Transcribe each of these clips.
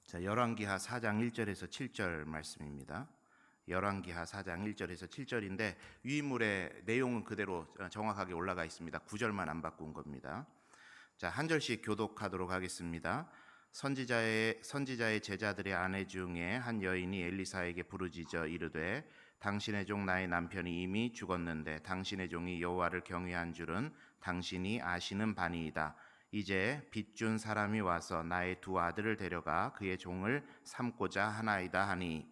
자, 열왕기하 4장 1절에서 7절 말씀입니다. 열왕기하 4장 1절에서 7절인데 위인물의 내용은 그대로 정확하게 올라가 있습니다. 9절만 안 바꾼 겁니다. 자, 한 절씩 교독하도록 하겠습니다. 선지자의 제자들의 아내 중에 한 여인이 엘리사에게 부르짖어 이르되 당신의 종 나의 남편이 이미 죽었는데 당신의 종이 여호와를 경외한 줄은 당신이 아시는 바니이다. 이제 빚준 사람이 와서 나의 두 아들을 데려가 그의 종을 삼고자 하나이다 하니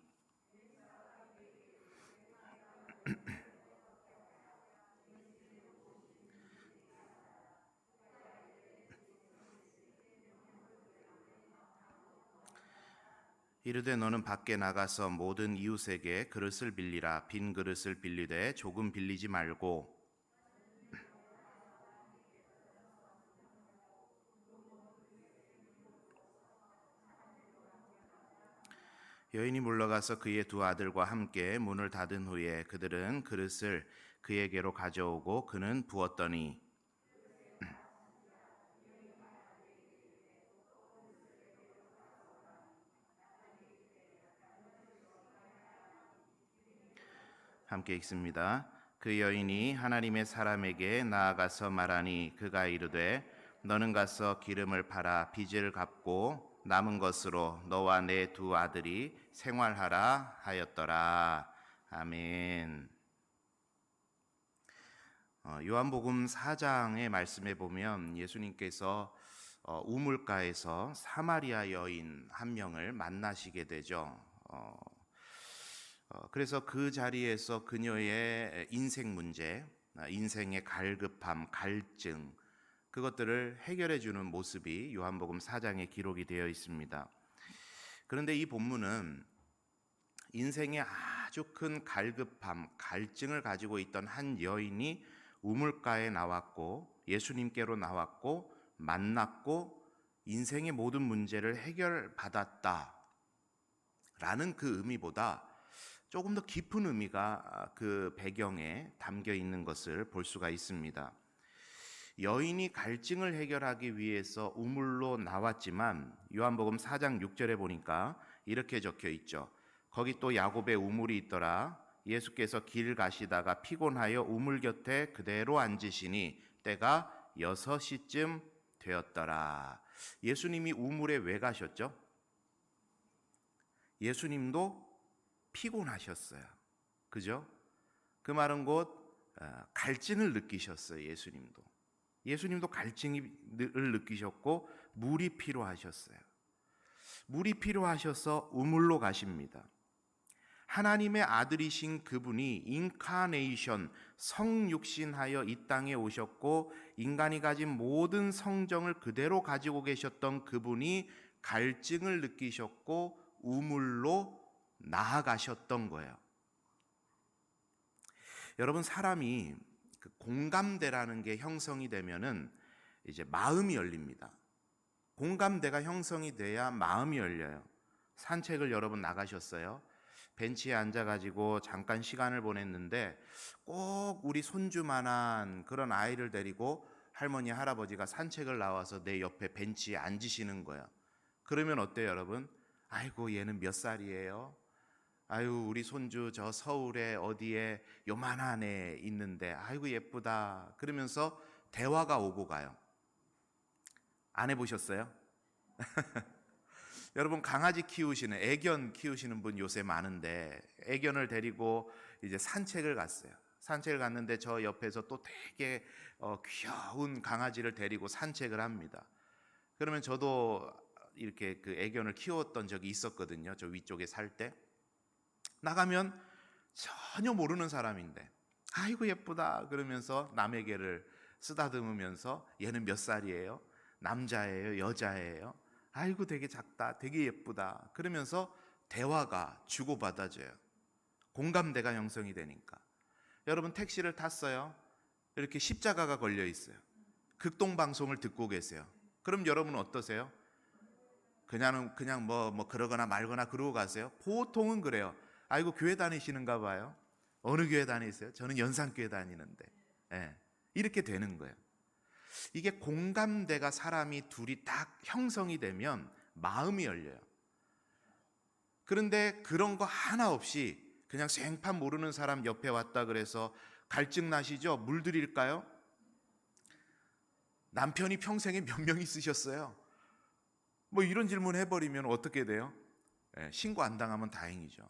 이르되 너는 밖에 나가서 모든 이웃에게 그릇을 빌리라. 빈 그릇을 빌리되 조금 빌리지 말고 여인이 물러가서 그의 두 아들과 함께 문을 닫은 후에 그들은 그릇을 그에게로 가져오고 그는 부었더니 함께 읽습니다. 그 여인이 하나님의 사람에게 나아가서 말하니 그가 이르되 너는 가서 기름을 팔아 빚을 갚고 남은 것으로 너와 내 두 아들이 생활하라 하였더라. 아멘. 요한복음 4장의 말씀에 보면 예수님께서 우물가에서 사마리아 여인 한 명을 만나시게 되죠. 그래서 그 자리에서 그녀의 인생 문제, 인생의 갈급함, 갈증, 그것들을 해결해 주는 모습이 요한복음 4장에 기록이 되어 있습니다. 그런데 이 본문은 인생에 아주 큰 갈급함, 갈증을 가지고 있던 한 여인이 우물가에 나왔고 예수님께로 나왔고 만났고 인생의 모든 문제를 해결받았다라는 그 의미보다 조금 더 깊은 의미가 그 배경에 담겨 있는 것을 볼 수가 있습니다. 여인이 갈증을 해결하기 위해서 우물로 나왔지만 요한복음 4장 6절에 보니까 이렇게 적혀 있죠. 거기 또 야곱의 우물이 있더라. 예수께서 길 가시다가 피곤하여 우물 곁에 그대로 앉으시니 때가 6시쯤 되었더라. 예수님이 우물에 왜 가셨죠? 예수님도 피곤하셨어요. 그죠? 그 말은 곧 갈증을 느끼셨어요. 예수님도 갈증을 느끼셨고 물이 필요하셨어요. 물이 필요하셔서 우물로 가십니다. 하나님의 아들이신 그분이 인카네이션, 성육신하여 이 땅에 오셨고 인간이 가진 모든 성정을 그대로 가지고 계셨던 그분이 갈증을 느끼셨고 우물로 나아가셨던 거예요. 여러분, 사람이 그 공감대라는 게 형성이 되면은 이제 마음이 열립니다. 공감대가 형성이 돼야 마음이 열려요. 산책을 여러분 나가셨어요? 벤치에 앉아가지고 잠깐 시간을 보냈는데 꼭 우리 손주만한 그런 아이를 데리고 할머니, 할아버지가 산책을 나와서 내 옆에 벤치에 앉으시는 거예요. 그러면 어때요, 여러분? 아이고, 얘는 몇 살이에요? 아유, 우리 손주 저 서울에 어디에 요만한 애 있는데 아이고 예쁘다. 그러면서 대화가 오고 가요. 안 해보셨어요? 여러분, 강아지 키우시는, 애견 키우시는 분 요새 많은데 애견을 데리고 이제 산책을 갔어요. 산책을 갔는데 저 옆에서 또 되게 귀여운 강아지를 데리고 산책을 합니다. 그러면 저도 이렇게 그 애견을 키웠던 적이 있었거든요. 저 위쪽에 살 때. 나가면 전혀 모르는 사람인데 아이고 예쁘다 그러면서 남에게를 쓰다듬으면서 얘는 몇 살이에요? 남자예요? 여자예요? 아이고 되게 작다, 되게 예쁘다 그러면서 대화가 주고받아져요. 공감대가 형성이 되니까. 여러분, 택시를 탔어요. 이렇게 십자가가 걸려 있어요. 극동방송을 듣고 계세요. 그럼 여러분은 어떠세요? 그냥 뭐 그러거나 말거나 그러고 가세요? 보통은 그래요. 아이고 교회 다니시는가 봐요. 어느 교회 다니세요? 저는 연산교회 다니는데. 네. 이렇게 되는 거예요. 이게 공감대가 사람이 둘이 딱 형성이 되면 마음이 열려요. 그런데 그런 거 하나 없이 그냥 생판 모르는 사람 옆에 왔다 그래서 갈증 나시죠? 물 드릴까요? 남편이 평생에 몇 명 있으셨어요? 뭐 이런 질문 해버리면 어떻게 돼요? 신고 안 당하면 다행이죠.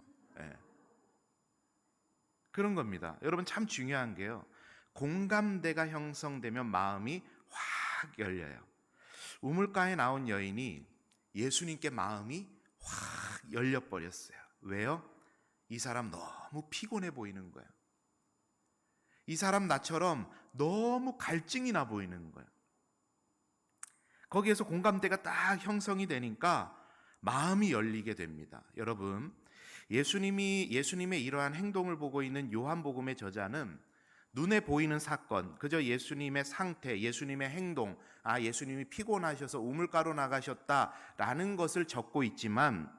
그런 겁니다. 여러분 참 중요한 게요. 공감대가 형성되면 마음이 확 열려요. 우물가에 나온 여인이 예수님께 마음이 확 열려버렸어요. 왜요? 이 사람 너무 피곤해 보이는 거예요. 이 사람 나처럼 너무 갈증이 나 보이는 거예요. 거기에서 공감대가 딱 형성이 되니까 마음이 열리게 됩니다. 여러분, 예수님의 이러한 행동을 보고 있는 요한복음의 저자는 눈에 보이는 사건, 그저 예수님의 상태, 예수님의 행동, 예수님이 피곤하셔서 우물가로 나가셨다라는 것을 적고 있지만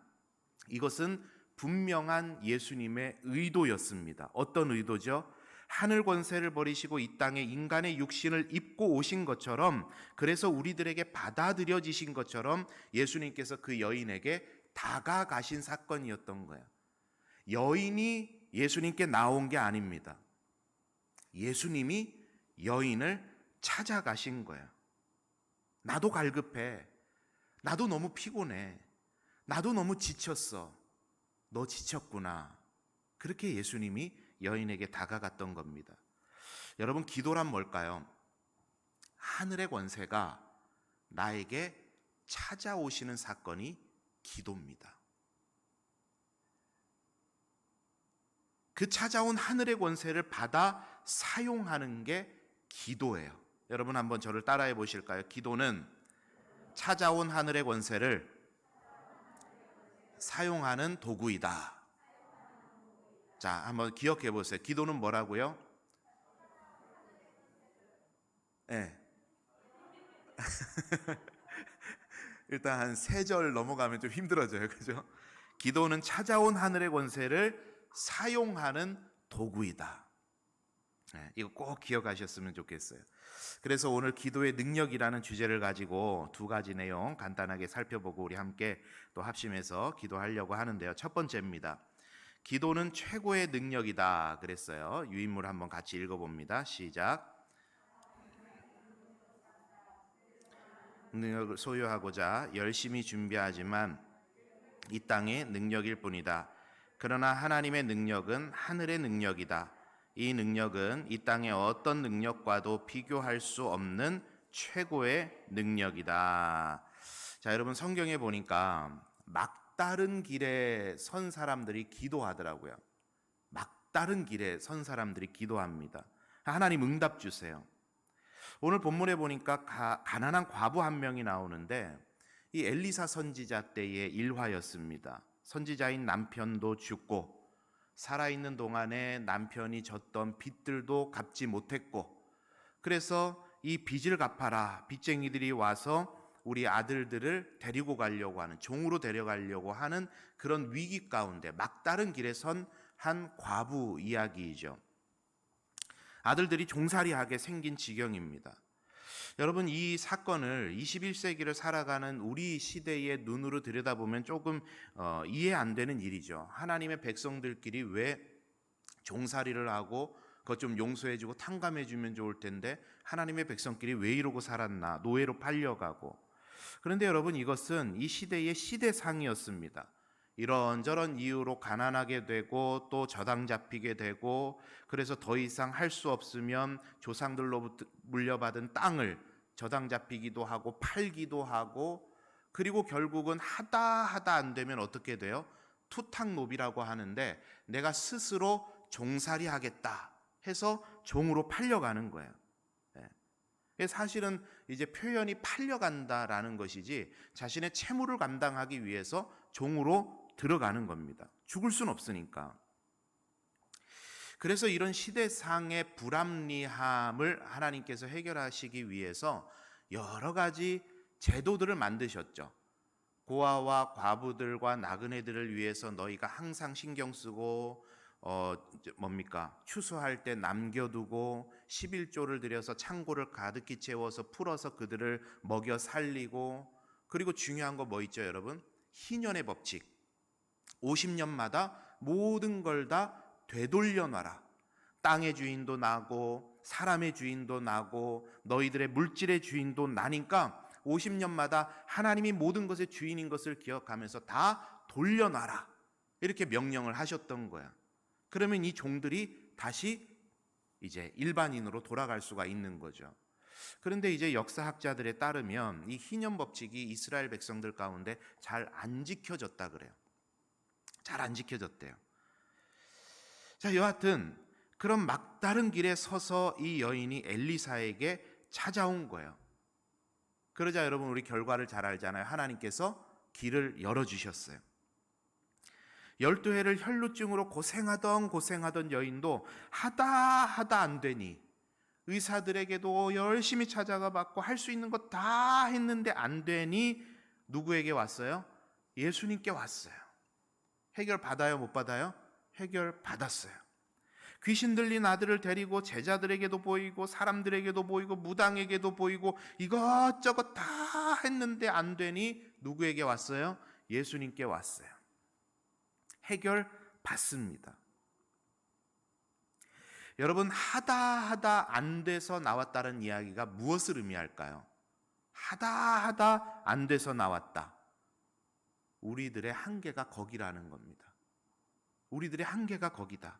이것은 분명한 예수님의 의도였습니다. 어떤 의도죠? 하늘 권세를 버리시고 이 땅에 인간의 육신을 입고 오신 것처럼, 그래서 우리들에게 받아들여지신 것처럼 예수님께서 그 여인에게 다가가신 사건이었던 거예요. 여인이 예수님께 나온 게 아닙니다. 예수님이 여인을 찾아가신 거예요. 나도 갈급해. 나도 너무 피곤해. 나도 너무 지쳤어. 너 지쳤구나. 그렇게 예수님이 여인에게 다가갔던 겁니다. 여러분, 기도란 뭘까요? 하늘의 권세가 나에게 찾아오시는 사건이 기도입니다. 그 찾아온 하늘의 권세를 받아 사용하는 게 기도예요. 여러분 한번 저를 따라해 보실까요? 기도는 찾아온 하늘의 권세를 사용하는 도구이다. 자, 한번 기억해 보세요. 기도는 뭐라고요? 일단 한 3절 넘어가면 좀 힘들어져요. 그죠? 기도는 찾아온 하늘의 권세를 사용하는 도구이다. 이거 꼭 기억하셨으면 좋겠어요. 그래서 오늘 기도의 능력이라는 주제를 가지고 2가지 내용 간단하게 살펴보고 우리 함께 또 합심해서 기도하려고 하는데요. 첫 번째입니다. 기도는 최고의 능력이다 그랬어요. 유인물 한번 같이 읽어봅니다. 시작. 능력을 소유하고자 열심히 준비하지만 이 땅의 능력일 뿐이다. 그러나 하나님의 능력은 하늘의 능력이다. 이 능력은 이 땅의 어떤 능력과도 비교할 수 없는 최고의 능력이다. 자, 여러분 성경에 보니까 막다른 길에 선 사람들이 기도하더라고요. 막다른 길에 선 사람들이 기도합니다. 하나님 응답 주세요. 오늘 본문에 보니까 가난한 과부 한 명이 나오는데 이 엘리사 선지자 때의 일화였습니다. 선지자인 남편도 죽고 살아있는 동안에 남편이 졌던 빚들도 갚지 못했고, 그래서 이 빚을 갚아라, 빚쟁이들이 와서 우리 아들들을 데리고 가려고 하는, 종으로 데려가려고 하는 그런 위기 가운데 막다른 길에 선 한 과부 이야기이죠. 아들들이 종살이하게 생긴 지경입니다. 여러분, 이 사건을 21세기를 살아가는 우리 시대의 눈으로 들여다보면 조금 이해 안 되는 일이죠. 하나님의 백성들끼리 왜 종살이를 하고 그것 좀 용서해주고 탕감해주면 좋을 텐데 하나님의 백성끼리 왜 이러고 살았나, 노예로 팔려가고. 그런데 여러분, 이것은 이 시대의 시대상이었습니다. 이런저런 이유로 가난하게 되고 또 저당 잡히게 되고, 그래서 더 이상 할 수 없으면 조상들로부터 물려받은 땅을 저당 잡히기도 하고 팔기도 하고, 그리고 결국은 하다 안 되면 어떻게 돼요? 투탕노비라고 하는데 내가 스스로 종살이 하겠다 해서 종으로 팔려가는 거예요. 사실은 이제 표현이 팔려간다라는 것이지 자신의 채무를 감당하기 위해서 종으로 들어가는 겁니다. 죽을 순 없으니까. 그래서 이런 시대상의 불합리함을 하나님께서 해결하시기 위해서 여러 가지 제도들을 만드셨죠. 고아와 과부들과 나그네들을 위해서 너희가 항상 신경 쓰고 추수할 때 남겨두고 11조를 들여서 창고를 가득히 채워서 풀어서 그들을 먹여 살리고, 그리고 중요한 거 뭐 있죠, 여러분? 희년의 법칙. 50년마다 모든 걸 다 되돌려 놔라. 땅의 주인도 나고 사람의 주인도 나고 너희들의 물질의 주인도 나니까 50년마다 하나님이 모든 것의 주인인 것을 기억하면서 다 돌려놔라. 이렇게 명령을 하셨던 거야. 그러면 이 종들이 다시 이제 일반인으로 돌아갈 수가 있는 거죠. 그런데 이제 역사학자들에 따르면 이 희년 법칙이 이스라엘 백성들 가운데 잘 안 지켜졌다 그래요. 잘 안 지켜졌대요. 자, 여하튼 그런 막다른 길에 서서 이 여인이 엘리사에게 찾아온 거예요. 그러자 여러분 우리 결과를 잘 알잖아요. 하나님께서 길을 열어주셨어요. 12해를 혈루증으로 고생하던 여인도 하다 안 되니 의사들에게도 열심히 찾아가 봤고 할 수 있는 것 다 했는데 안 되니 누구에게 왔어요? 예수님께 왔어요. 해결 받아요, 못 받아요? 해결 받았어요. 귀신 들린 아들을 데리고 제자들에게도 보이고 사람들에게도 보이고 무당에게도 보이고 이것저것 다 했는데 안 되니 누구에게 왔어요? 예수님께 왔어요. 해결 받습니다. 여러분, 하다 안 돼서 나왔다는 이야기가 무엇을 의미할까요? 하다 안 돼서 나왔다. 우리들의 한계가 거기라는 겁니다. 우리들의 한계가 거기다.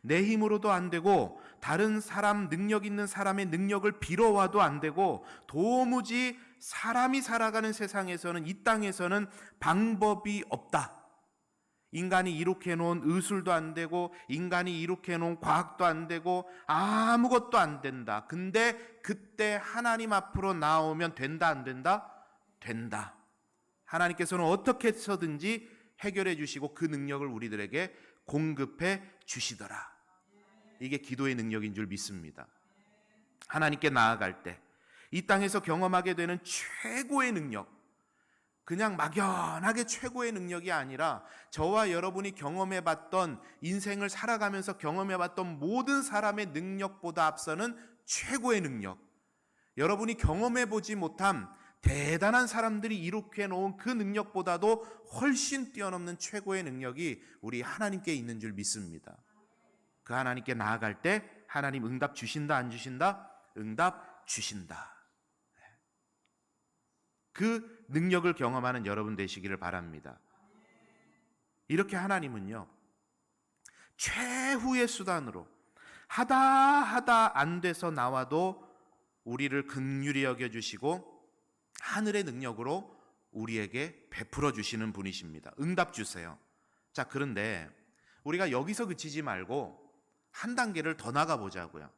내 힘으로도 안 되고 다른 사람, 능력 있는 사람의 능력을 빌어와도 안 되고 도무지 사람이 살아가는 세상에서는, 이 땅에서는 방법이 없다. 인간이 이룩해 놓은 의술도 안 되고 인간이 이룩해 놓은 과학도 안 되고 아무것도 안 된다. 근데 그때 하나님 앞으로 나오면 된다, 안 된다? 된다. 하나님께서는 어떻게 해서든지 해결해 주시고 그 능력을 우리들에게 공급해 주시더라. 이게 기도의 능력인 줄 믿습니다. 하나님께 나아갈 때 이 땅에서 경험하게 되는 최고의 능력, 그냥 막연하게 최고의 능력이 아니라 저와 여러분이 경험해봤던, 인생을 살아가면서 경험해봤던 모든 사람의 능력보다 앞서는 최고의 능력, 여러분이 경험해보지 못한 대단한 사람들이 이룩해 놓은 그 능력보다도 훨씬 뛰어넘는 최고의 능력이 우리 하나님께 있는 줄 믿습니다. 그 하나님께 나아갈 때 하나님 응답 주신다, 안 주신다? 응답 주신다. 그 능력을 경험하는 여러분 되시기를 바랍니다. 이렇게 하나님은요, 최후의 수단으로 하다 안 돼서 나와도 우리를 긍휼히 여겨주시고 하늘의 능력으로 우리에게 베풀어 주시는 분이십니다. 응답 주세요. 자, 그런데 우리가 여기서 그치지 말고 한 단계를 더 나가보자고요.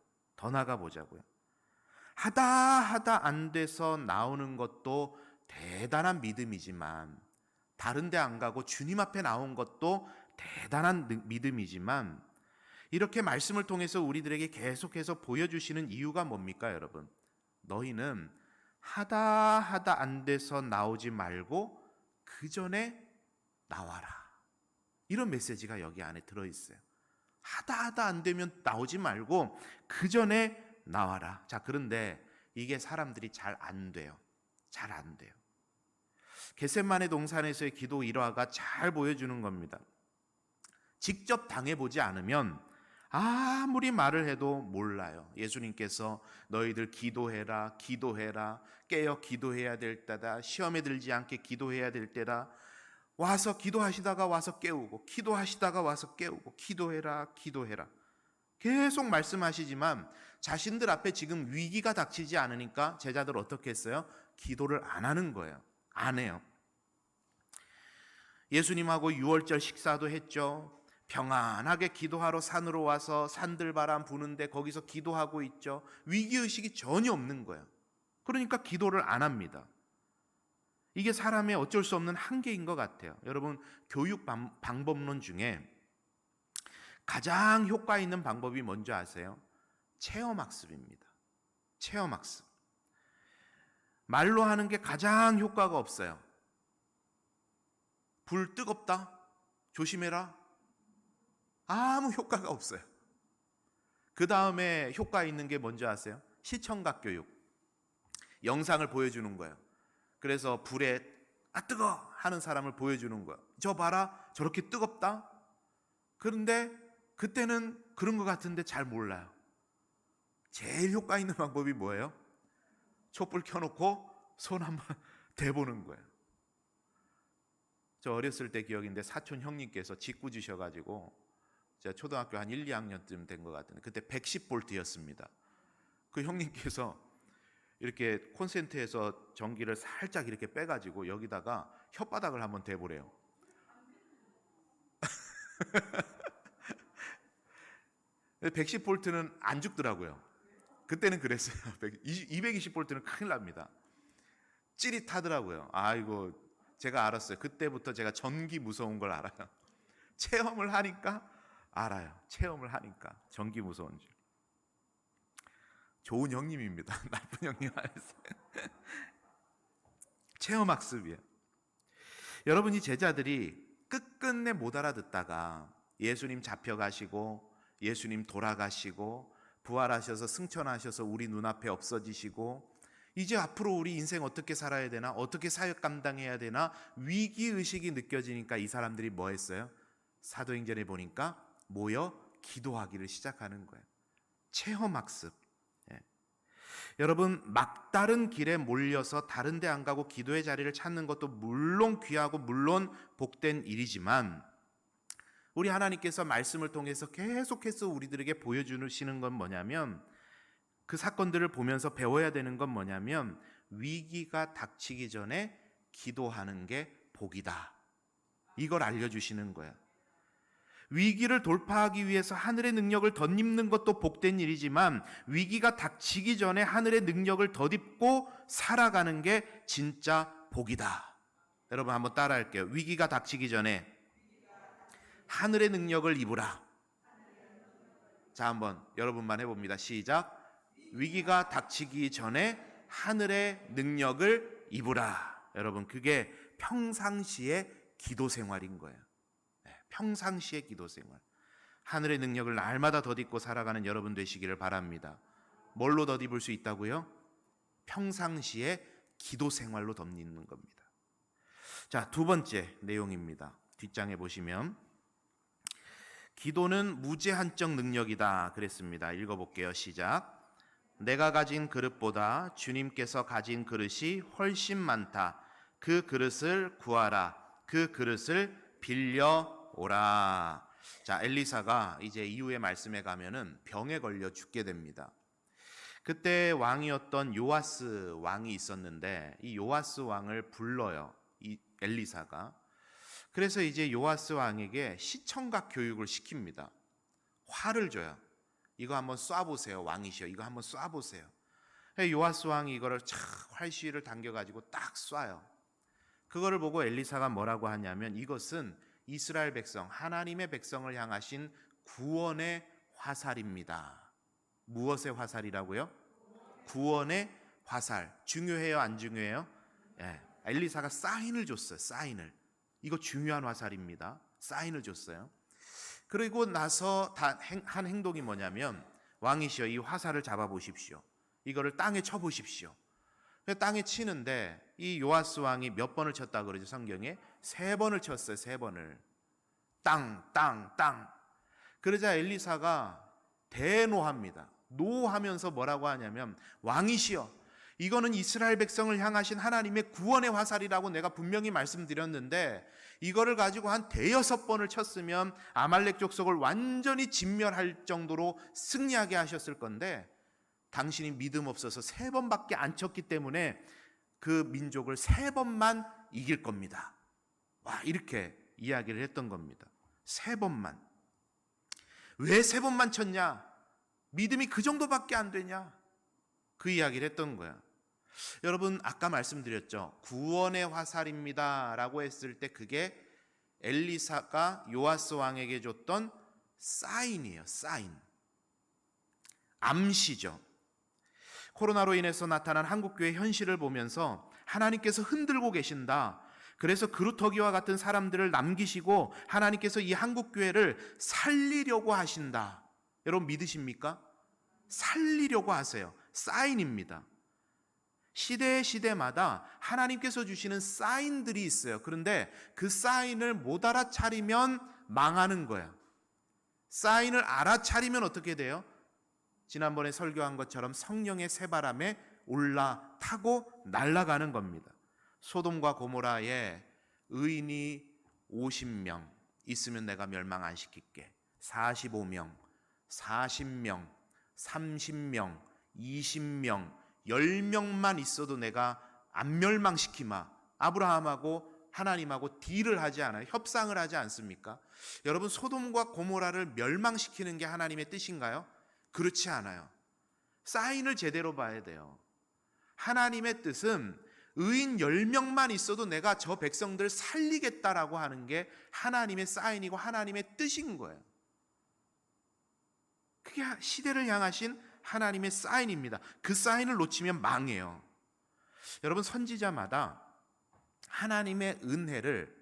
하다 안 돼서 나오는 것도 대단한 믿음이지만, 다른 데 안 가고 주님 앞에 나온 것도 대단한 믿음이지만, 이렇게 말씀을 통해서 우리들에게 계속해서 보여주시는 이유가 뭡니까, 여러분? 너희는 하다 안 돼서 나오지 말고 그 전에 나와라. 이런 메시지가 여기 안에 들어있어요. 하다 안 되면 나오지 말고 그 전에 나와라. 자, 그런데 이게 사람들이 잘 안 돼요. 겟세마네 동산에서의 기도 일화가 잘 보여주는 겁니다. 직접 당해보지 않으면 아무리 말을 해도 몰라요. 예수님께서 너희들 기도해라, 깨어 기도해야 될 때다, 시험에 들지 않게 기도해야 될 때다, 와서 기도하시다가 와서 깨우고, 기도하시다가 와서 깨우고, 기도해라. 계속 말씀하시지만 자신들 앞에 지금 위기가 닥치지 않으니까 제자들 어떻게 했어요? 기도를 안 하는 거예요. 안 해요. 예수님하고 유월절 식사도 했죠. 평안하게 기도하러 산으로 와서 산들바람 부는데 거기서 기도하고 있죠. 위기의식이 전혀 없는 거예요. 그러니까 기도를 안 합니다. 이게 사람의 어쩔 수 없는 한계인 것 같아요. 여러분, 교육 방법론 중에 가장 효과 있는 방법이 뭔지 아세요? 체험학습입니다. 체험학습. 말로 하는 게 가장 효과가 없어요. 불 뜨겁다, 조심해라, 아무 효과가 없어요. 그 다음에 효과 있는 게 뭔지 아세요? 시청각 교육. 영상을 보여주는 거예요. 그래서 불에 아 뜨거 하는 사람을 보여주는 거야. 저 봐라 저렇게 뜨겁다. 그런데 그때는 그런 것 같은데 잘 몰라요. 제일 효과 있는 방법이 뭐예요? 촛불 켜놓고 손 한번 대보는 거예요. 저 어렸을 때 기억인데 사촌 형님께서 직구 주셔가지고 제가 초등학교 한 1, 2학년쯤 된 것 같은데 그때 110볼트였습니다. 그 형님께서 이렇게 콘센트에서 전기를 살짝 이렇게 빼가지고 여기다가 혓바닥을 한번 대보래요. 110볼트는 안 죽더라고요. 그때는 그랬어요. 220볼트는 큰일 납니다. 찌릿하더라고요. 아이고 제가 알았어요. 그때부터 제가 전기 무서운 걸 알아요. 체험을 하니까 알아요. 체험을 하니까 전기 무서운 줄. 좋은 형님입니다. 나쁜 형님 아니었어요. 체험학습이에요. 여러분 이 제자들이 끝끝내 못 알아듣다가 예수님 잡혀가시고 예수님 돌아가시고 부활하셔서 승천하셔서 우리 눈앞에 없어지시고 이제 앞으로 우리 인생 어떻게 살아야 되나, 어떻게 사역 감당해야 되나 위기의식이 느껴지니까 이 사람들이 뭐 했어요? 사도행전에 보니까 모여 기도하기를 시작하는 거예요. 체험학습. 여러분 막다른 길에 몰려서 다른 데 안 가고 기도의 자리를 찾는 것도 물론 귀하고 물론 복된 일이지만 우리 하나님께서 말씀을 통해서 계속해서 우리들에게 보여주시는 건 뭐냐면 그 사건들을 보면서 배워야 되는 건 뭐냐면 위기가 닥치기 전에 기도하는 게 복이다. 이걸 알려주시는 거야. 위기를 돌파하기 위해서 하늘의 능력을 덧입는 것도 복된 일이지만 위기가 닥치기 전에 하늘의 능력을 덧입고 살아가는 게 진짜 복이다. 여러분 한번 따라할게요. 위기가 닥치기 전에 하늘의 능력을 입으라. 자 한번 여러분만 해봅니다. 시작. 위기가 닥치기 전에 하늘의 능력을 입으라. 여러분 그게 평상시의 기도 생활인 거예요. 평상시의 기도 생활. 하늘의 능력을 날마다 덧입고 살아가는 여러분 되시기를 바랍니다. 뭘로 덧입을 수 있다고요? 평상시의 기도 생활로 덧입는 겁니다. 자, 두 번째 내용입니다. 뒷장에 보시면 기도는 무제한적 능력이다 그랬습니다. 읽어볼게요. 시작. 내가 가진 그릇보다 주님께서 가진 그릇이 훨씬 많다. 그 그릇을 구하라. 그 그릇을 빌려오라. 자, 엘리사가 이제 이후의 말씀에 가면은 병에 걸려 죽게 됩니다. 그때 왕이었던 요아스 왕이 있었는데 이 요아스 왕을 불러요. 이 엘리사가. 그래서 이제 요아스 왕에게 시청각 교육을 시킵니다. 활을 줘요. 이거 한번 쏴보세요. 왕이시여. 이거 한번 쏴보세요. 요아스 왕이 이거를 착 활시위를 당겨가지고 딱 쏴요. 그거를 보고 엘리사가 뭐라고 하냐면 이것은 이스라엘 백성, 하나님의 백성을 향하신 구원의 화살입니다. 무엇의 화살이라고요? 구원의 화살. 중요해요? 안 중요해요? 예. 엘리사가 사인을 줬어요. 사인을. 이거 중요한 화살입니다. 사인을 줬어요. 그리고 나서 한 행동이 뭐냐면 왕이시여 이 화살을 잡아보십시오. 이거를 땅에 쳐보십시오. 땅에 치는데 이 요아스 왕이 몇 번을 쳤다 그러죠? 성경에 3번을 쳤어요. 3번을. 땅, 땅, 땅. 그러자 엘리사가 대노합니다. 노하면서 뭐라고 하냐면 왕이시여 이거는 이스라엘 백성을 향하신 하나님의 구원의 화살이라고 내가 분명히 말씀드렸는데 이거를 가지고 한 5번을 쳤으면 아말렉 족속을 완전히 진멸할 정도로 승리하게 하셨을 건데 당신이 믿음 없어서 3번밖에 안 쳤기 때문에 그 민족을 3번만 이길 겁니다. 와, 이렇게 이야기를 했던 겁니다. 3번만. 왜 3번만 쳤냐? 믿음이 그 정도밖에 안 되냐? 그 이야기를 했던 거야. 여러분 아까 말씀드렸죠. 구원의 화살입니다 라고 했을 때 그게 엘리사가 요아스 왕에게 줬던 사인이에요. 사인. 암시죠. 코로나로 인해서 나타난 한국교회 현실을 보면서 하나님께서 흔들고 계신다. 그래서 그루터기와 같은 사람들을 남기시고 하나님께서 이 한국교회를 살리려고 하신다. 여러분 믿으십니까? 살리려고 하세요. 사인입니다. 시대마다 하나님께서 주시는 사인들이 있어요. 그런데 그 사인을 못 알아차리면 망하는 거야. 사인을 알아차리면 어떻게 돼요? 지난번에 설교한 것처럼 성령의 새바람에 올라타고 날아가는 겁니다. 소돔과 고모라에 의인이 50명 있으면 내가 멸망 안 시킬게. 45명, 40명, 30명, 20명, 10명만 있어도 내가 안 멸망시키마. 아브라함하고 하나님하고 딜을 하지 않아요? 협상을 하지 않습니까? 여러분, 소돔과 고모라를 멸망시키는 게 하나님의 뜻인가요? 그렇지 않아요. 사인을 제대로 봐야 돼요. 하나님의 뜻은 의인 10명만 있어도 내가 저 백성들 살리겠다라고 하는 게 하나님의 사인이고 하나님의 뜻인 거예요. 그게 시대를 향하신 하나님의 사인입니다. 그 사인을 놓치면 망해요. 여러분, 선지자마다 하나님의 은혜를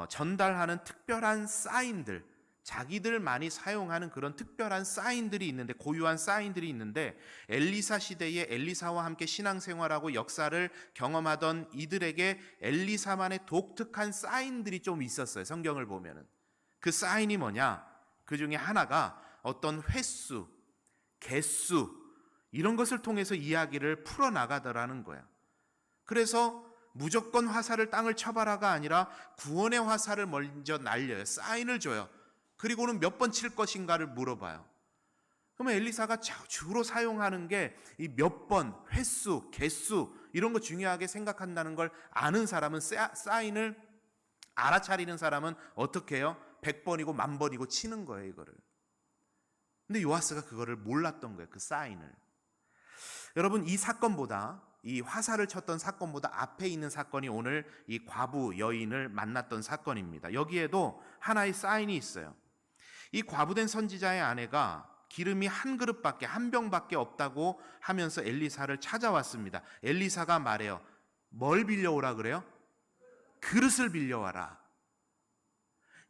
전달하는 특별한 사인들, 자기들 많이 사용하는 그런 특별한 사인들이 있는데, 고유한 사인들이 있는데, 엘리사 시대에 엘리사와 함께 신앙생활하고 역사를 경험하던 이들에게 엘리사만의 독특한 사인들이 좀 있었어요. 성경을 보면은 그 사인이 뭐냐? 그 중에 하나가 어떤 횟수, 개수 이런 것을 통해서 이야기를 풀어나가더라는 거야. 그래서 무조건 화살을 땅을 쳐봐라가 아니라 구원의 화살을 먼저 날려요. 사인을 줘요. 그리고는 몇 번 칠 것인가를 물어봐요. 그러면 엘리사가 주로 사용하는 게 이 몇 번, 횟수, 개수 이런 거 중요하게 생각한다는 걸 아는 사람은, 사인을 알아차리는 사람은 어떻게 해요? 100번이고 10,000번이고 치는 거예요, 이거를. 근데 요아스가 그거를 몰랐던 거예요, 그 사인을. 여러분, 이 사건보다, 이 화살을 쳤던 사건보다 앞에 있는 사건이 오늘 이 과부 여인을 만났던 사건입니다. 여기에도 하나의 사인이 있어요. 이 과부된 선지자의 아내가 기름이 한 그릇밖에, 한 병밖에 없다고 하면서 엘리사를 찾아왔습니다. 엘리사가 말해요. 뭘 빌려오라 그래요? 그릇을 빌려와라.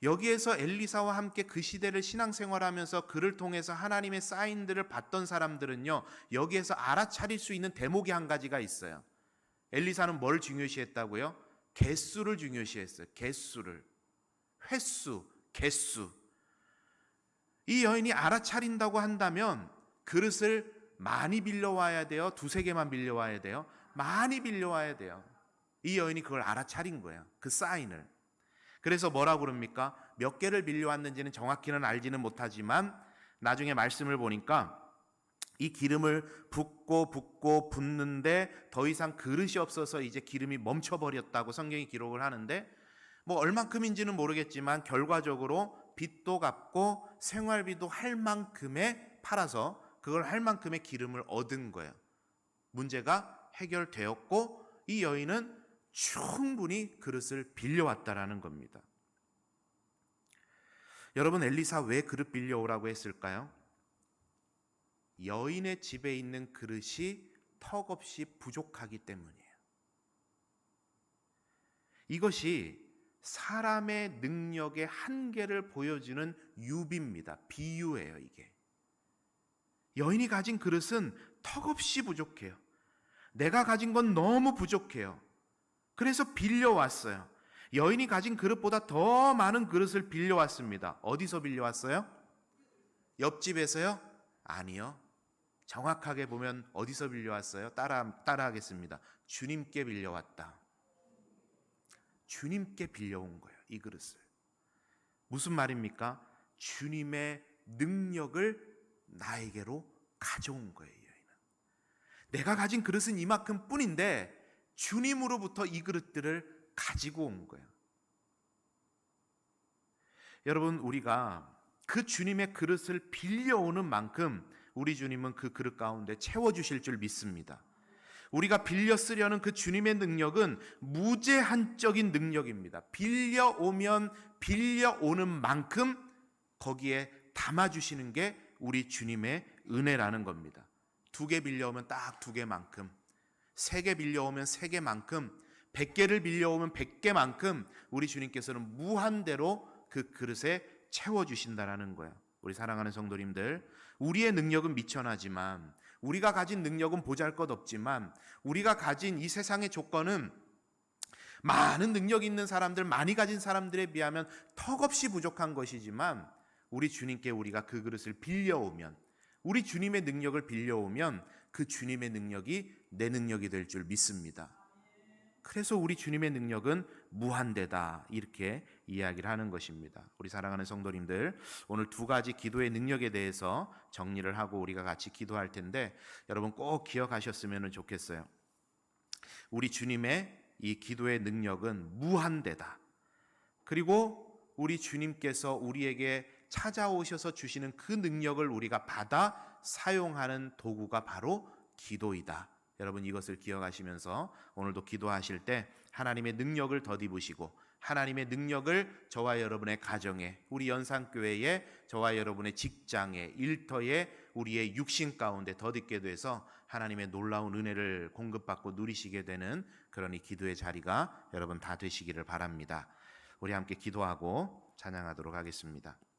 여기에서 엘리사와 함께 그 시대를 신앙생활하면서 그를 통해서 하나님의 사인들을 봤던 사람들은요, 여기에서 알아차릴 수 있는 대목이 한 가지가 있어요. 엘리사는 뭘 중요시했다고요? 개수를 중요시했어요. 개수를. 횟수, 개수. 이 여인이 알아차린다고 한다면 그릇을 많이 빌려와야 돼요? 2-3개만 빌려와야 돼요? 많이 빌려와야 돼요. 이 여인이 그걸 알아차린 거예요. 그 사인을. 그래서 뭐라고 그럽니까? 몇 개를 빌려왔는지는 정확히는 알지는 못하지만 나중에 말씀을 보니까 이 기름을 붓고 붓는데 더 이상 그릇이 없어서 이제 기름이 멈춰버렸다고 성경이 기록을 하는데, 뭐 얼만큼인지는 모르겠지만 결과적으로 빚도 갚고 생활비도 할 만큼에 팔아서 그걸 할 만큼의 기름을 얻은 거예요. 문제가 해결되었고 이 여인은 충분히 그릇을 빌려왔다라는 겁니다. 여러분, 엘리사 왜 그릇 빌려오라고 했을까요? 여인의 집에 있는 그릇이 턱없이 부족하기 때문이에요. 이것이 사람의 능력의 한계를 보여주는 유비입니다. 비유예요, 이게. 여인이 가진 그릇은 턱없이 부족해요. 내가 가진 건 너무 부족해요. 그래서 빌려왔어요. 여인이 가진 그릇보다 더 많은 그릇을 빌려왔습니다. 어디서 빌려왔어요? 옆집에서요? 아니요. 정확하게 보면 어디서 빌려왔어요? 따라하겠습니다. 주님께 빌려왔다. 주님께 빌려온 거예요, 이 그릇을. 무슨 말입니까? 주님의 능력을 나에게로 가져온 거예요, 이 여인은. 내가 가진 그릇은 이만큼 뿐인데 주님으로부터 이 그릇들을 가지고 온 거예요. 여러분, 우리가 그 주님의 그릇을 빌려오는 만큼 우리 주님은 그 그릇 가운데 채워주실 줄 믿습니다. 우리가 빌려 쓰려는 그 주님의 능력은 무제한적인 능력입니다. 빌려오면 빌려오는 만큼 거기에 담아주시는 게 우리 주님의 은혜라는 겁니다. 2개 빌려오면 딱 2개만큼, 3개 빌려오면 3개만큼, 100개를 빌려오면 100개만큼 우리 주님께서는 무한대로 그 그릇에 채워주신다라는 거예요. 우리 사랑하는 성도님들, 우리의 능력은 미천하지만 우리가 가진 능력은 보잘것없지만 우리가 가진 이 세상의 조건은 많은 능력 있는 사람들, 많이 가진 사람들에 비하면 턱없이 부족한 것이지만 우리 주님께 우리가 그 그릇을 빌려오면, 우리 주님의 능력을 빌려오면 그 주님의 능력이 내 능력이 될 줄 믿습니다. 그래서 우리 주님의 능력은 무한대다, 이렇게 이야기를 하는 것입니다. 우리 사랑하는 성도님들, 오늘 두 가지 기도의 능력에 대해서 정리를 하고 우리가 같이 기도할 텐데 여러분 꼭 기억하셨으면 좋겠어요. 우리 주님의 이 기도의 능력은 무한대다. 그리고 우리 주님께서 우리에게 찾아오셔서 주시는 그 능력을 우리가 받아 사용하는 도구가 바로 기도이다. 여러분 이것을 기억하시면서 오늘도 기도하실 때 하나님의 능력을 덧입으시고 하나님의 능력을 저와 여러분의 가정에, 우리 연산교회에, 저와 여러분의 직장에, 일터에, 우리의 육신 가운데 덧입게 돼서 하나님의 놀라운 은혜를 공급받고 누리시게 되는 그런 이 기도의 자리가 여러분 다 되시기를 바랍니다. 우리 함께 기도하고 찬양하도록 하겠습니다.